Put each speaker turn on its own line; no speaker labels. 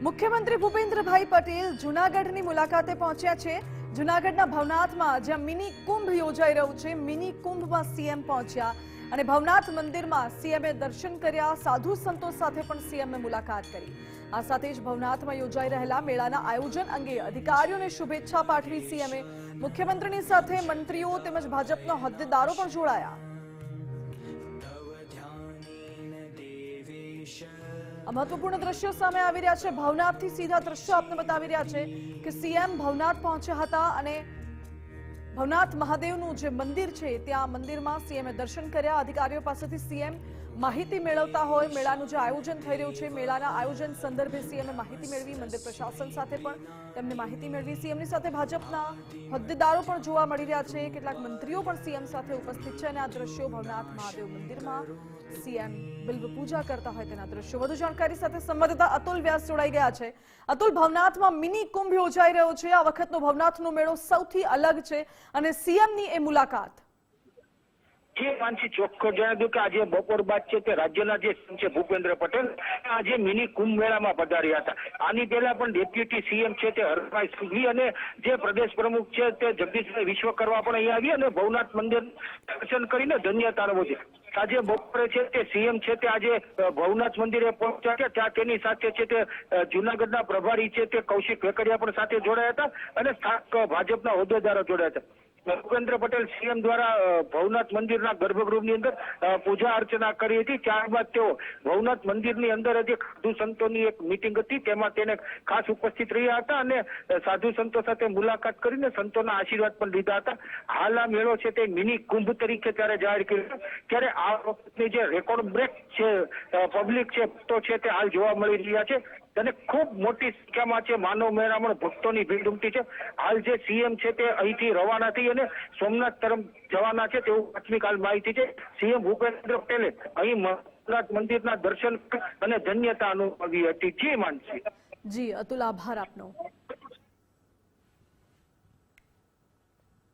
મુખ્યમંત્રી ભૂપેન્દ્રભાઈ પટેલ જૂનાગઢની મુલાકાતે પહોંચ્યા છે। જૂનાગઢના ભવનાથમાં જ્યાં મિની કુંભ યોજાઈ રહ્યું છે, મિની કુંભમાં સીએમ પહોંચ્યા અને ભવનાથ મંદિરમાં સીએમએ દર્શન કર્યા। સાધુ સંતો સાથે પણ સીએમએ મુલાકાત કરી। આ સાથે જ ભવનાથમાં યોજાઈ રહેલા મેળાના આયોજન અંગે અધિકારીઓને શુભેચ્છા પાઠવી સીએમએ। મુખ્યમંત્રીની સાથે મંત્રીઓ તેમજ ભાજપના હોદ્દેદારો પણ જોડાયા। महत्वपूर्ण दृश्यों सामे आवी रह्या छे। भवनाथथी सीधा दृश्यो आपने बतावी रह्या छे कि सीएम भवनाथ पहोंच्या हता अने भवनाथ महादेवनुं जे मंदिर छे त्यां मंदिरमां सीएमए दर्शन कर्या। अधिकारीओ पासेथी सीएम माहिती मेळवता होय मेळानुं जे आयोजन थई रह्युं छे मेळाना आयोजन संदर्भे सीएमए माहिती मेळवी। मंदिर प्रशासन साथे पण तेमणे माहिती मेळवी। सीएमनी साथे भाजपना होद्देदारो पण जोवा मळी रह्या छे। કેટલાક મંત્રીઓ પણ સીએમ સાથે ઉપસ્થિત છે અને આ દ્રશ્યો ભવનાથ મહાદેવ મંદિરમાં સીએમ બિલ્વ પૂજા કરતા હોય તેના દ્રશ્યો। વધુ જાણકારી સાથે સંવાદદાતા અતુલ વ્યાસ જોડાઈ ગયા છે। અતુલ, ભવનાથમાં મિની કુંભ યોજાઈ રહ્યો છે। આ વખતનો ભવનાથનો મેળો સૌથી અલગ છે અને સીએમની એ મુલાકાત
માનસી ચોખ્ખો જણાવી દઉં કે આજે બપોર બાદ છે તે રાજ્યના જે સીએમ છે ભૂપેન્દ્ર પટેલ આજે મિની કુંભ મેળામાં પધાર્યા હતા। આની પહેલા પણ ડેપ્યુટી સીએમ છે તે હરભાઈ સંઘવી અને જે પ્રદેશ પ્રમુખ છે તે જગદીશભાઈ વિશ્વકર્મા પણ અહીંયા આવી અને ભવનાથ મંદિર દર્શન કરીને ધન્યતા અનુભવી। આજે બપોરે છે તે સીએમ છે તે આજે ભવનાથ મંદિરે પહોંચ્યા છે। ત્યાં તેની સાથે છે તે જૂનાગઢના પ્રભારી છે તે કૌશિક વેકરિયા પણ સાથે જોડાયા હતા અને સ્થાનિક ભાજપના હોદ્દેદારો જોડાયા હતા। ભૂપેન્દ્ર પટેલ સીએમ દ્વારા ભવનાથ મંદિરના ગર્ભગૃહની અંદર પૂજા અર્ચના કરી હતી। ત્યારબાદ તેઓ ભવનાથ મંદિરની અંદર જે સાધુ સંતોની એક મીટિંગ હતી તેમાં તેને ખાસ ઉપસ્થિત રહ્યા હતા અને સાધુ સંતો સાથે મુલાકાત કરીને સંતોના આશીર્વાદ પણ લીધા હતા। હાલ આ મેળો છે તે મિની કુંભ તરીકે ત્યારે જાહેર કર્યો ત્યારે આ વખતની જે રેકોર્ડ બ્રેક છે પબ્લિક છે તો છે તે હાલ જોવા મળી રહ્યા છે અને ખૂબ મોટી સંખ્યામાં છે માનવ મેળામાં ભક્તોની ભીડ ઉમટી છે। હાલ જે સીએમ છે તે અહીંથી રવાના થઈ અને સોમનાથ તરફ જવાના છે તેવું પ્રાથમિક હાલ માહિતી છે। સીએમ ભૂપેન્દ્ર પટેલે અહીં ભવનાથ મંદિરના દર્શન અને ધન્યતા અનુભવી હતી। જી માનસી।
જી અતુલ, આભાર આપનો।